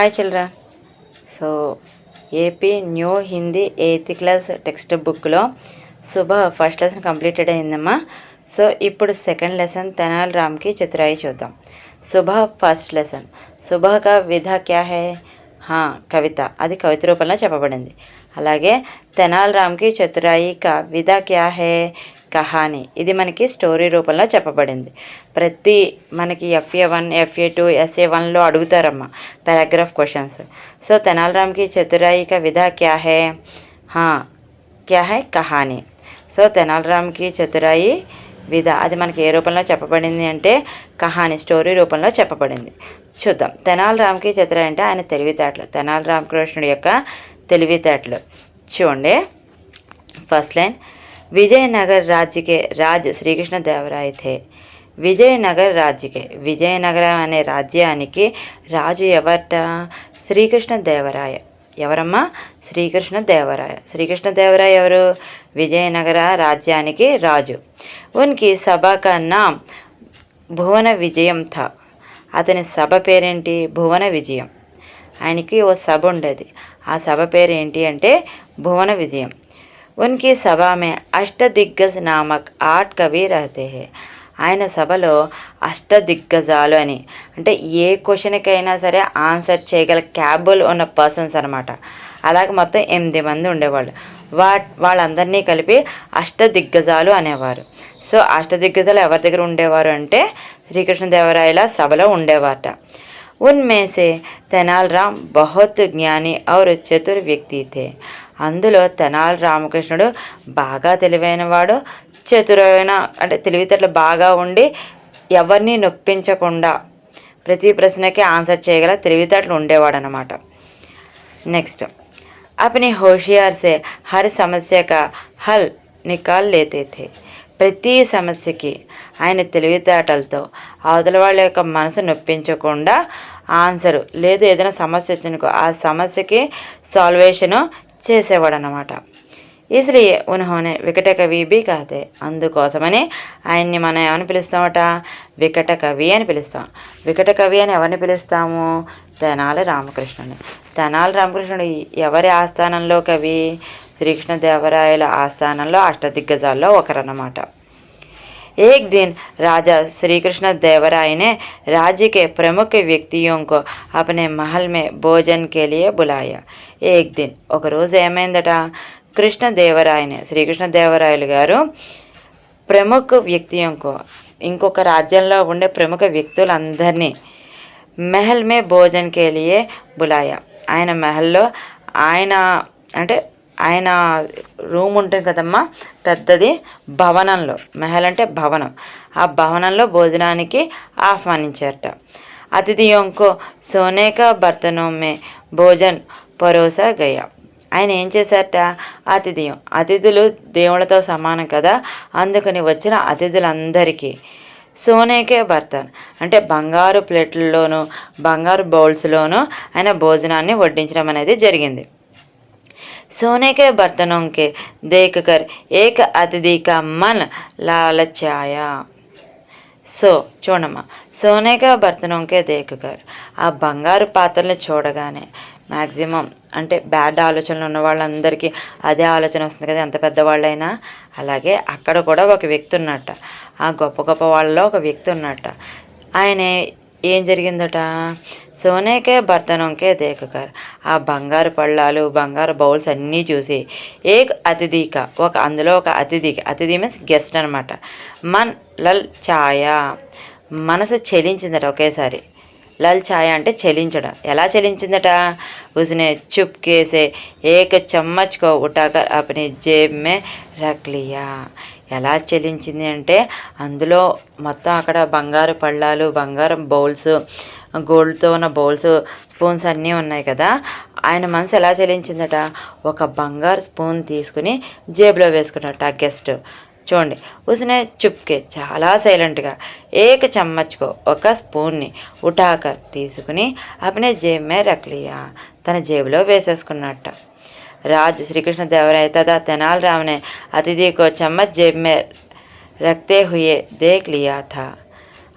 Hi children. So AP new Hindi 8th class text బుక్లో సుబహ first lesson completed అయిందమ్మా. So ఇప్పుడు second lesson Tenali రామ్కి చతురాయి చూద్దాం. సుబహ ఫస్ట్ లెసన్ సుబహ కా విధ క్యా హై, కవిత, అది కవిత రూపంలో చెప్పబడింది. అలాగే తెనాలి రామ్కి చతురాయి కా విధ క్యా హై కహాని, ఇది మనకి స్టోరీ రూపంలో చెప్పబడింది. మనకి FA1 FA2 SA1లో అడుగుతారమ్మా పారాగ్రాఫ్ క్వశ్చన్స్. సో తెనాలి రామ్కి చతురాయి కా విధ క్యా హై కహాని. సో తెనాలి రామ్కి చతురాయి విధ, అది మనకి ఏ రూపంలో చెప్పబడింది అంటే కహాని, స్టోరీ రూపంలో చెప్పబడింది. చూద్దాం. తెనాలి రామ్కి చతురాయి అంటే ఆయన తెలివితేటలు, తెనాలి రామకృష్ణుడి యొక్క తెలివితేటలు. చూడండి ఫస్ట్ లైన్, విజయనగర్ రాజ్యకే రాజ్ శ్రీకృష్ణ దేవరాయ థే. విజయనగర్ రాజ్యకే, విజయనగరం అనే రాజ్యానికి రాజు ఎవరట? శ్రీకృష్ణ దేవరాయ. ఎవరమ్మా? శ్రీకృష్ణ దేవరాయ. శ్రీకృష్ణ దేవరాయ ఎవరు? విజయనగర రాజ్యానికి రాజు. ఉన్కి సభ కా నామ్ భువన విజయం థా. అతని సభ పేరేంటి? భువన విజయం. ఆయనకి ఓ సభ ఉండేది, ఆ సభ పేరు ఏంటి అంటే భువన విజయం. ఉన్కి సభ మే అష్టదిగ్గజ్ నామక్ 8 కవి రహతే హై. ఆయన సభలో అష్టదిగ్గజాలు అని అంటే ఏ క్వశ్చన్కైనా సరే ఆన్సర్ చేయగల క్యాబుల్ ఉన్న పర్సన్స్ అనమాట. అలాగే మొత్తం 8 మంది ఉండేవాళ్ళు. వాళ్ళందరినీ కలిపి అష్టదిగ్గజాలు అనేవారు. సో అష్టదిగ్గజాలు ఎవరి దగ్గర ఉండేవారు అంటే శ్రీకృష్ణదేవరాయల సభలో ఉండేవారట. उनमें से తెనాలి రామ్ బహుత్ జ్ఞాని ఔర్ చతుర్ వ్యక్తి థే. అందులో తెనాలి రామకృష్ణుడు బాగా తెలివైనవాడు, చతురైన అంటే తెలివితేటలు బాగా ఉండి ఎవరిని నొప్పించకుండా ప్రతి ప్రశ్నకి ఆన్సర్ చేయగల తెలివితేటలు ఉండేవాడు అనమాట. నెక్స్ట్, अपने होशियार से हर समस्या का हल निकाल लेते थे. ప్రతి సమస్యకి ఆయన తెలివితేటలతో అవతల వాళ్ళ యొక్క మనసు నొప్పించకుండా ఆన్సరు లేదు, ఏదైనా సమస్య వచ్చినకో ఆ సమస్యకి సాల్వేషను చేసేవాడు అన్నమాట. ఇస్లియే ఉన్హోనే వికట కవి బి కాతే. అందుకోసమని ఆయన్ని మనం ఏమని పిలుస్తామట? వికట కవి అని పిలుస్తాం. వికట కవి అని ఎవరిని పిలుస్తాము? తెనాలి రామకృష్ణుని. తెనాలి రామకృష్ణుడు ఎవరి ఆస్థానంలో కవి? శ్రీకృష్ణదేవరాయల ఆస్థానంలో అష్టదిగ్గజాల్లో ఒకరన్నమాట. एक दिन राजा श्री कृष्ण देवराय ने राज्य के प्रमुख व्यक्तियों को अपने महल में भोजन के लिए बुलाया. एक दिन ఒక రోజు ఏమైందట? కృష్ణదేవరాయనే, శ్రీకృష్ణదేవరాయలు గారు ప్రముఖ వ్యక్తియంకో, ఇంకొక రాజ్యంలో ఉండే ప్రముఖ వ్యక్తులందరినీ మెహల్ మే భోజన్ కే లియే బులాయా. ఆయన మెహల్లో ఆయన రూమ్ ఉంటుంది కదమ్మా పెద్దది, భవనంలో, మెహల్ అంటే భవనం, ఆ భవనంలో భోజనానికి ఆహ్వానించారట. అతిథియోంకో సోనేకా బర్తనో మే భోజన్ పరోసా గయా. ఆయన ఏం చేశారట? అతిథులు దేవుళ్ళతో సమానం కదా, అందుకని వచ్చిన అతిథులందరికీ సోనేకే బర్తన్ అంటే బంగారు ప్లేట్లలోనూ బంగారు బౌల్స్లోనూ ఆయన భోజనాన్ని వడ్డించడం అనేది జరిగింది. सोने के बर्तनों के देखकर एक अतिथि का मन लालचाया. సో చూడమ్మా, సోనేగా బర్తనోంకే దేకర్, ఆ బంగారు పాత్రలు చూడగానే మ్యాక్సిమం అంటే బ్యాడ్ ఆలోచనలు ఉన్న వాళ్ళందరికీ అదే ఆలోచన వస్తుంది కదా, ఎంత పెద్దవాళ్ళైనా. అలాగే అక్కడ కూడా ఒక వ్యక్తి ఉన్నట్ట, ఆ గొప్ప గొప్ప వాళ్ళలో ఒక వ్యక్తి ఉన్నట్ట. ఆయన ఏం జరిగిందట? సోనేకే బర్తనోంకే దేకర్, ఆ బంగారు పళ్ళాలు బంగారు బౌల్స్ అన్నీ చూసి అందులో ఒక అతిథి మీన్స్ గెస్ట్ అనమాట. మన్ లల్ ఛాయా, మనసు చెలించిందట ఒకేసారి. లల్ ఛాయ అంటే చెలించడం. ఎలా చెలించిందట? ఉస్నే చుప్కేసే ఏక చమ్మచ్ కో ఉఠాకర్ అప్నీ జేబ్ మే రఖ్ లియా. ఎలా చెల్లించింది అంటే అందులో మొత్తం అక్కడ బంగారు పళ్ళాలు బంగారం బౌల్స్, గోల్డ్తో ఉన్న బౌల్స్, స్పూన్స్ అన్నీ ఉన్నాయి కదా. ఆయన మనసు ఎలా చెల్లించిందట? ఒక బంగారు స్పూన్ తీసుకుని జేబులో వేసుకున్నట్టు ఆ గెస్ట్. చూడండి, ఉస్నే చుప్కే చాలా సైలెంట్గా ఏక చమ్మచ్కో ఒక స్పూన్ని ఉఠాకర్ తీసుకుని అప్నే జేబ్ మే రఖ్ లియా తన జేబులో వేసేసుకున్నట్ట. राज श्री कृष्ण देवराय तथा तेनाली राम ने अतिथि को चम्मच जेब में रखते हुए देख लिया था.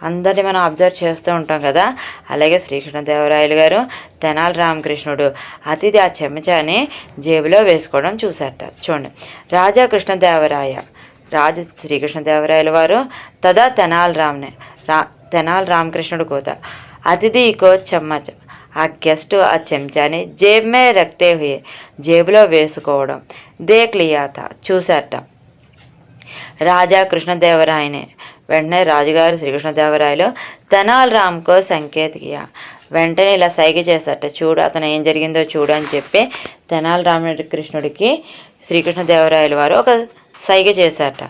అందరినీ మనం అబ్జర్వ్ చేస్తూ ఉంటాం కదా. అలాగే శ్రీకృష్ణదేవరాయలు గారు తెనాలి రామకృష్ణుడు అతిథి ఆ చెంచాని జేబులో వేసుకోవడం చూశారట. చూడండి, రాజా కృష్ణదేవరాయ శ్రీకృష్ణదేవరాయల వారు తదా తెనాలి రామకృష్ణుడు కోత అతిథి కో చమ్మచ్ ఆ గెస్ట్ ఆ చెంచాని జేబ్ మే రక్తే హుయే జేబులో వేసుకోవడం దేక్ లియాత చూశారట. రాజా కృష్ణదేవరాయనే వెంటనే రాజుగారు శ్రీకృష్ణదేవరాయలు తెనాలి రామ్కో సంకేత్ కియా వెంటనే ఇలా సైగ చేశారట. చూడు అతను ఏం జరిగిందో చూడు అని చెప్పి తెనాలి రామకృష్ణుడికి శ్రీకృష్ణదేవరాయల వారు ఒక సైగ చేశారట.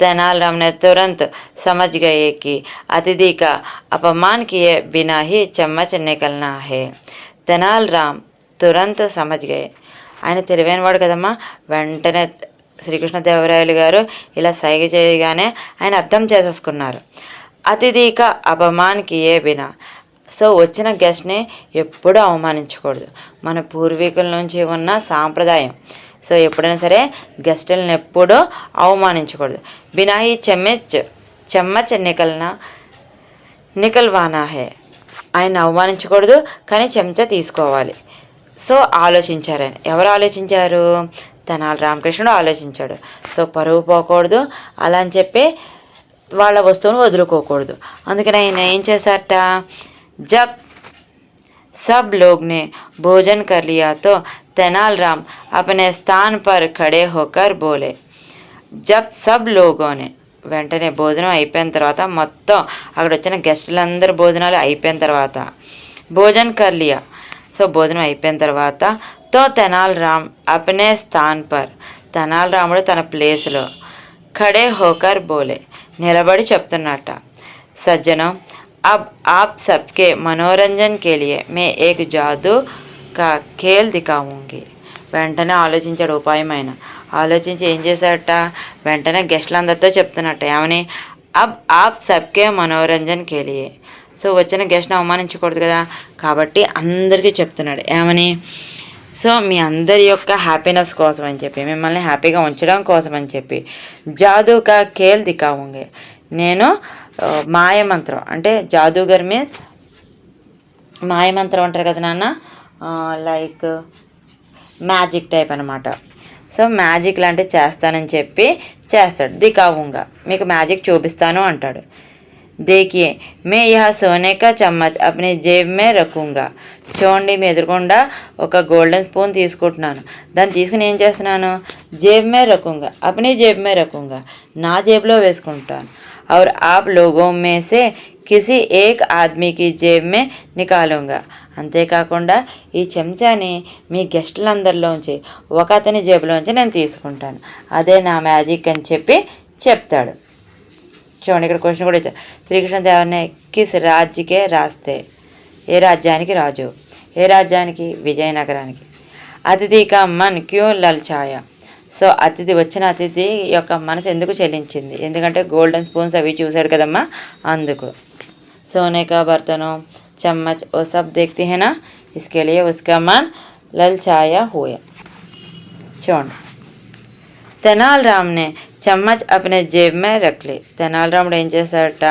तेनालीराम ने तुरंत समझ गए कि अतिथि का अपमान किए बिना ही चम्मच निकलना है. తెనాలిరామ్ తురంత్ సమజ్ గయే ఆయన తెలివైనవాడు కదమ్మా. వెంటనే శ్రీకృష్ణదేవరాయలు గారు ఇలా సైగ చేయగానే ఆయన అర్థం చేసేసుకున్నారు. అతిథిక అపమాన్ కియే బినా సో వచ్చిన గెస్ట్ని ఎప్పుడూ అవమానించకూడదు. మన పూర్వీకుల నుంచి ఉన్న సాంప్రదాయం. సో ఎప్పుడైనా సరే గెస్టులను ఎప్పుడూ అవమానించకూడదు. బినా హీ చెమ్మచ్ నికల్వానా హే ఆయన అవమానించకూడదు, కానీ చెంచా తీసుకోవాలి. సో ఆలోచించారు ఆయన. ఎవరు ఆలోచించారు? తెనాలి రామకృష్ణుడు ఆలోచించాడు. సో పరువు పోకూడదు, అలా అని చెప్పి వాళ్ళ వస్తువును వదులుకోకూడదు. అందుకని ఆయన ఏం చేశారట, జబ్ सब लोग ने भोजन कर लिया तो तेनालीराम अपने स्थान पर खड़े होकर बोले. जब सब लोगों ने వెంటనే భోజనం అయిపోయిన తర్వాత మొత్తం అక్కడ వచ్చిన గెస్టులందరూ భోజనాలు అయిపోయిన తర్వాత భోజన్ కర్లియా సో భోజనం అయిపోయిన తర్వాత తో తెనాలీరామ్ అప్నే స్థాన్ పర్ తెనాలీరాముడు తన ప్లేస్లో ఖడే హోకర్ బోలే నిలబడి చెప్తున్నట్ట. సజ్జనం अब आप सबके मनोरंजन के लिए मैं एक जादू का खेल दिखाऊंगी. వెంటనే ఆలోచించాడు ఉపాయం. ఆయన ఆలోచించి ఏం చేశాడట, వెంటనే గెస్టులందరితో చెప్తున్నట్ట ఏమని, అబ్ ఆప్ సబ్కే మనోరంజన్ కేలియే సో వచ్చిన గెస్ట్ని అవమానించకూడదు కదా, కాబట్టి అందరికీ చెప్తున్నాడు ఏమని, సో మీ అందరి యొక్క హ్యాపీనెస్ కోసం అని చెప్పి, మిమ్మల్ని హ్యాపీగా ఉంచడం కోసం అని చెప్పి జాదూకా ఖేల్ దిఖావుంగే నేను మాయమంత్రం అంటే జాదూగర్ మీన్స్ మాయమంత్రం అంటారు కదా నాన్న, లైక్ మ్యాజిక్ టైప్ అనమాట. సో మ్యాజిక్ లాంటివి చేస్తానని చెప్పి చేస్తాడు. దికావుంగా మీకు మ్యాజిక్ చూపిస్తాను అంటాడు. దేకియే మే యహ సోనే కా చమ్మచ్ అప్నీ జేబ్ మే రఖూంగా చూడండి మీ ఎదురుకుండా ఒక గోల్డెన్ స్పూన్ తీసుకుంటున్నాను, దాన్ని తీసుకుని ఏం చేస్తున్నాను, జేబ్ మే రఖూంగా అప్నీ జేబ్ మే రఖూంగా నా జేబులో వేసుకుంటాను. और आप लोगों में से किसी एक आदमी की जेब में निकालूंगा అంతేకాకుండా ఈ చెంచాని మీ గెస్టులందరిలోంచి ఒక అతని జేబులోంచి నేను తీసుకుంటాను, అదే నా మ్యాజిక్ అని చెప్పి చెప్తాడు. చూడండి ఇక్కడ క్వశ్చన్ కూడా ఇచ్చారు. శ్రీకృష్ణదేవరాయ కిస్ రాజ్యకే రాస్తే ఏ రాజ్యానికి రాజు, ఏ రాజ్యానికి విజయనగరానికి. అతిథి కా మన్ క్యూ లల్చాయా సో అతిథి వచ్చిన అతిథి యొక్క మనసు ఎందుకు చెల్లించింది, ఎందుకంటే గోల్డెన్ స్పూన్స్ అవి చూశాడు కదమ్మా అందుకు. సోనే కా బర్తనో चम्मच वो सब देखते हैं ना, इसके लिए उसका मन ललचाया हुआ. చూడండి తెనాలిరామ్ నే చమ్మచ్ అప్నే జేబ్ మే రఖ్లే తెనాలిరాముడు ఏం చేశాడట,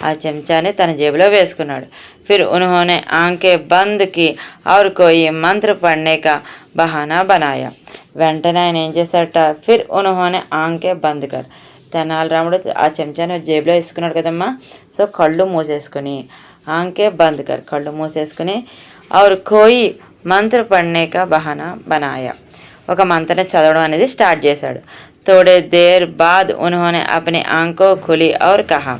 ఆ చెంచాని తన జేబులో వేసుకున్నాడు. फिर उन्होंने आंखें बंद की और कोई मंत्र पढ़ने का बहाना बनाया. వెంటనే ఆయన ఏం చేశాడట, ఫిర్ ఉన్హోనే ఆంకే బంద్ కర్ తెనాలిరాముడు ఆ చెంచాని జేబులో వేసుకున్నాడు కదమ్మా. సో కళ్ళు మూసేసుకుని ఆంకే బంద్ కర్ కళ్ళు మూసేసుకుని और कोई మంత్ర పढ़ने का బహానా బనాయా ఒక మంత్రాన్ని చదవడం అనేది స్టార్ట్ చేశాడు. थोड़े देर बाद उन्होंने अपनी आंखों खुली और कहा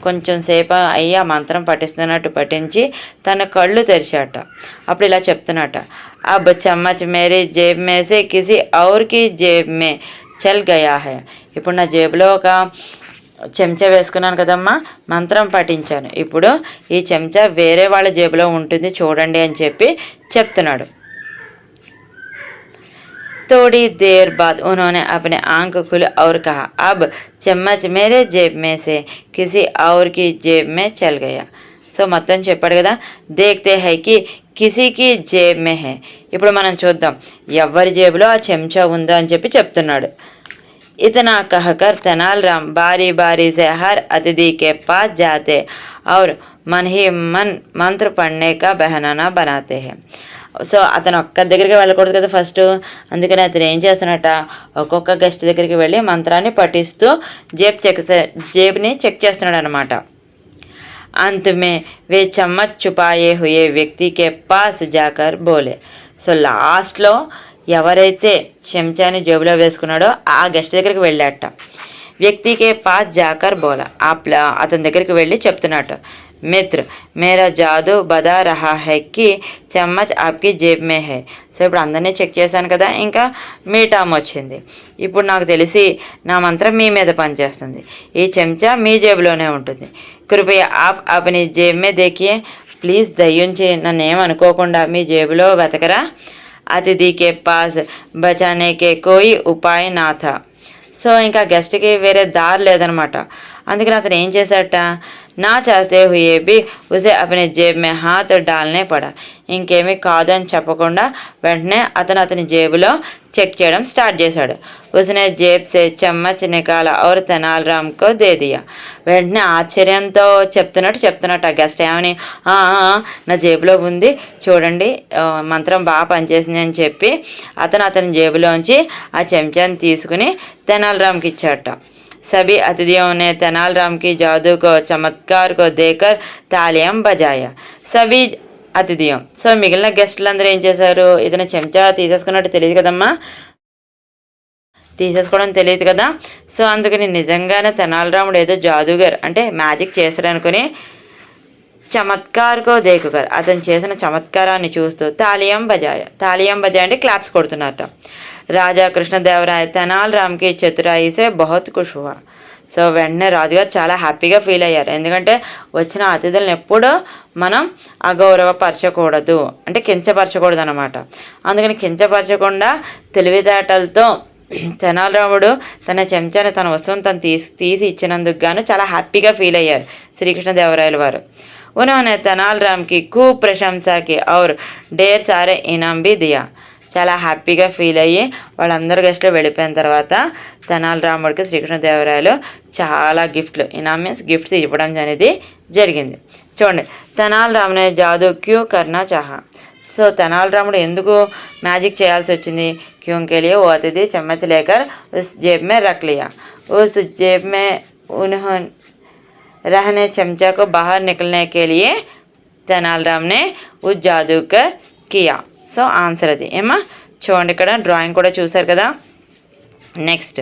కొంచెం సేపు అయ్యి ఆ మంత్రం పఠిస్తున్నట్టు పఠించి తన కళ్ళు తెరిచాట. అప్పుడు ఇలా చెప్తున్నట్ట, అబ్ చమ్మచ్ మేరీ జేబ్ మే సే కిసి ఔర్ కి జేబ్ మే చల్ గయా హై ఇప్పుడు నా జేబులో ఒక చెంచా వేసుకున్నాను కదమ్మా, మంత్రం పఠించాను, ఇప్పుడు ఈ చెంచా వేరే వాళ్ళ జేబులో ఉంటుంది చూడండి అని చెప్పి చెప్తున్నాడు. थोड़ी देर बाद उन्होंने अपने आंख खुले और कहा अब चम्मच मेरे जेब में से किसी और की जेब में चल गया సో మొత్తం చెప్పాడు కదా, దేఖ్తే హై కి కిసీకి జేబ్ మే హై ఇప్పుడు మనం చూద్దాం ఎవరి జేబులో ఆ చెంచా ఉందో అని చెప్పి చెప్తున్నాడు. इतना कहकर तेनालीराम बारी बारी से हर अतिथि के पास जाते और मन ही मन मंत्र पढ़ने का बहाना बनाते हैं. సో అతను ఒక్క దగ్గరికి వెళ్ళకూడదు కదా ఫస్ట్, అందుకని అతను ఏం చేస్తున్నట్ట, ఒక్కొక్క గెస్ట్ దగ్గరికి వెళ్ళి మంత్రాన్ని పఠిస్తూ జేబుని చెక్ చేస్తున్నాడు అనమాట. अंत में वे चम्मच छुपाए हुए व्यक्ति के पास जाकर बोले. సో లాస్ట్లో ఎవరైతే చెంచాని జేబులో వేసుకున్నాడో ఆ గెస్ట్ దగ్గరికి వెళ్ళాట. వ్యక్తికే పాస్ జాకర్ బోలా, అతని దగ్గరికి వెళ్ళి చెప్తున్నట్టు, మిత్ర మేరా జాదు బదా రహా హై కి చమ్మచ్ ఆప్కి జేబ్ మే హై. సో ఇప్పుడు అందరినీ చెక్ చేశాను కదా, ఇంకా మీ టర్మ్ వచ్చింది. ఇప్పుడు నాకు తెలిసి నా మంత్రం మీ మీద పనిచేస్తుంది. ఈ చెంచా మీ జేబులోనే ఉంటుంది. కృపయా ఆప్ అప్ని జేబ్ మే దేఖియే. ప్లీజ్ దయ్యుంచి నన్ను ఏమనుకోకుండా మీ జేబులో వెతకరా. అతిథి కే పాస్ బచానే కే కోయి ఉపాయ్ నా థా. సో ఇంకా గెస్ట్కి వేరే దారి లేదనమాట. అందుకని అతను ఏం చేశాట, నా చాతే హుయే బి ఉసే అపనే జేబ్ మే హాత్ డాల్నే పడా. ఇంకేమీ కాదు అని చెప్పకుండా వెంటనే అతని జేబులో చెక్ చేయడం స్టార్ట్ చేశాడు. ఉసనే జేబ్ సే చమ్మచ్ నికాలా ఔర్ తెనాలిరామ్కో దే దియా. వెంటనే ఆశ్చర్యంతో చెప్తున్నట్టు ఆ గెస్ట్ ఏమని, నా జేబులో ఉంది చూడండి, మంత్రం బాగా పనిచేసింది అని చెప్పి అతని జేబులోంచి ఆ చెంచాన్ని తీసుకుని తెనాలిరామ్కి ఇచ్చాట. सभी अतिथियों ने तेनालीराम की जादू को चमत्कार को देखकर तालियां बजाया. सभी అతిథియం. సో మిగిలిన గెస్టులందరూ ఏం చేశారు, ఇతను చెంచా తీసేసుకున్నట్టు తెలియదు కదమ్మా, తీసేసుకోవడం తెలియదు కదా. సో అందుకని నిజంగానే తెనాలిరాముడు ఏదో జాదూగర్ అంటే మ్యాజిక్ చేశాడు అనుకుని చమత్కార్కో దేకుకర్ అతను చేసిన చమత్కారాన్ని చూస్తూ తాళియం బజాయ అంటే క్లాప్స్ కొడుతున్నట్ట. రాజా కృష్ణదేవరాయ తెనాలిరామ్కి చతురాయి సే బహుత్ ఖుష్ హువా. సో వెంటనే రాజుగారు చాలా హ్యాపీగా ఫీల్ అయ్యారు. ఎందుకంటే వచ్చిన అతిథులను ఎప్పుడూ మనం అగౌరవపరచకూడదు, అంటే కించపరచకూడదు అనమాట. అందుకని కించపరచకుండా తెలివితేటలతో తెనాలిరాముడు తన చెంచాని తన వస్తువును తను తీసి ఇచ్చినందుకు గాను చాలా హ్యాపీగా ఫీల్ అయ్యారు శ్రీకృష్ణదేవరాయల వారు. उन्होंने तेनालीराम की खूब प्रशंसा की और ढेर सारे इनाम भी दिया. చాలా హ్యాపీగా ఫీల్ అయ్యి వాళ్ళందరూ గెస్ట్లో వెళ్ళిపోయిన తర్వాత తెనాలిరాముడికి శ్రీకృష్ణదేవరాయలు చాలా ఇనామ్ మీన్స్ గిఫ్ట్స్ ఇవ్వడం అనేది జరిగింది. చూడండి, తెనాలిరామ్నే జాదూ క్యూ కర్నా చాహా. సో తెనాలిరాముడు ఎందుకు మ్యాజిక్ చేయాల్సి వచ్చింది, క్యూంకే లియే ఓ అతిథి చమ్మచ్ లేకర్ ఉస్ జేబ్ మే రఖ్ లియా. ఉస్ జేబ్ మే उन्होंने रहने चमचा को बाहर निकलने के लिए तेनालीराम ने उस जादू कर किया. సో ఆన్సర్ అది ఏమా. చూడండి ఇక్కడ డ్రాయింగ్ కూడా చూసారు కదా. నెక్స్ట్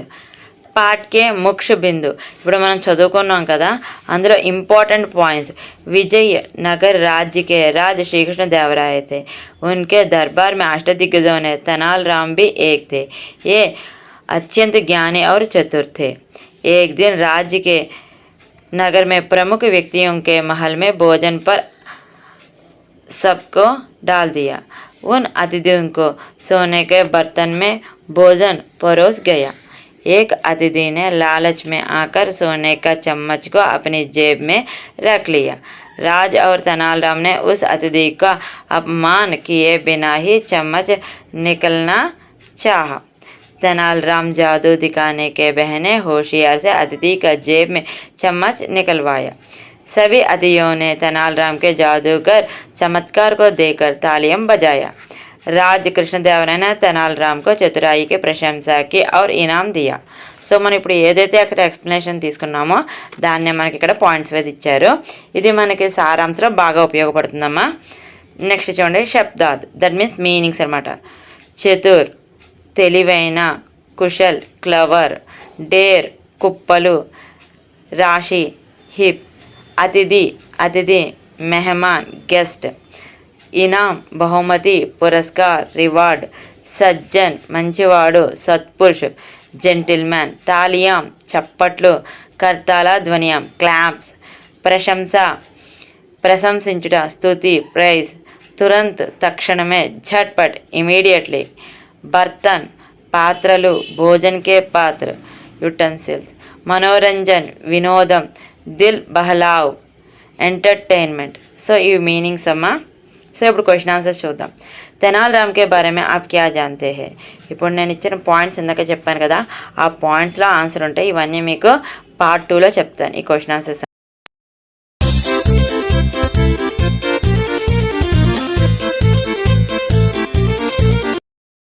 పాట్కే ముఖ్య బిందు. ఇప్పుడు మనం చదువుకున్నాం కదా, అందులో ఇంపార్టెంట్ పాయింట్స్. విజయ్ नगर राज्य के राज श्री कृष्ण देवराय थे. उनके दरबार में अष्टदिग्गजों ने तेनालीराम भी एक थे. ये अत्यंत ज्ञानी और चतुर थे. एक दिन राज्य के नगर में प्रमुख व्यक्तियों के महल में भोजन पर सबको डाल दिया. उन अतिथियों को सोने के बर्तन में भोजन परोस गया. एक अतिथि ने लालच में आकर सोने का चम्मच को अपनी जेब में रख लिया. राज और तेनालीराम ने उस अतिथि का अपमान किए बिना ही चम्मच निकलना चाहा. तेनालीराम जादू दिखाने के बहाने होशियार से अतिथि का जेब में चम्मच निकलवाया. सभी अतिथियों ने तेनालीराम के जादूगर चमत्कार को देखकर तालियां बजाया. राज कृष्णदेवराय ने तेनालीराम को चतुराई की प्रशंसा की और इनाम दिया. సో మనం ఇప్పుడు ఏదైతే అక్కడ ఎక్స్ప్లెనేషన్ తీసుకున్నామో దాన్నే మనకి ఇక్కడ పాయింట్స్ మీద ఇచ్చారు. ఇది మనకి సారాంశంలో బాగా ఉపయోగపడుతుందమ్మా. నెక్స్ట్ చూడండి, శబ్దాద్ దట్ మీన్స్ మీనింగ్స్ అనమాట. చతుర్ తెలివైన, కుశల్ క్లవర్, డేర్ కుప్పలు, రాశి హిప్, అతిథి మెహమాన్ గెస్ట్, ఇనాం బహుమతి పురస్కార్ రివార్డ్, సజ్జన్ మంచివాడు సత్పురుష్ జెంటిల్మ్యాన్, తాలియాం చప్పట్లు, కర్తాల ధ్వనియం క్లాప్స్, ప్రశంస ప్రశంసించుట స్తుతి ప్రైజ్, తురంత్ తక్షణమే झटपट ఇమీడియట్లీ, బర్తన్ పాత్రలు భోజన్కే పాత్ర యుటెన్సిల్స్, మనోరంజన్ వినోదం, దిల్ బహలావ్ ఎంటర్టైన్మెంట్. సో ఇవి మీనింగ్స్ అమ్మా. సో ఇప్పుడు క్వశ్చన్ ఆన్సర్స్ చూద్దాం. తెనాలి के बारे में आप क्या जानते हैं? ఇప్పుడు నేను ఇచ్చిన పాయింట్స్ ఇందాక చెప్పాను కదా, ఆ పాయింట్స్లో ఆన్సర్ ఉంటాయి. ఇవన్నీ మీకు పార్ట్ 2లో చెప్తాను ఈ క్వశ్చన్ ఆన్సర్స్.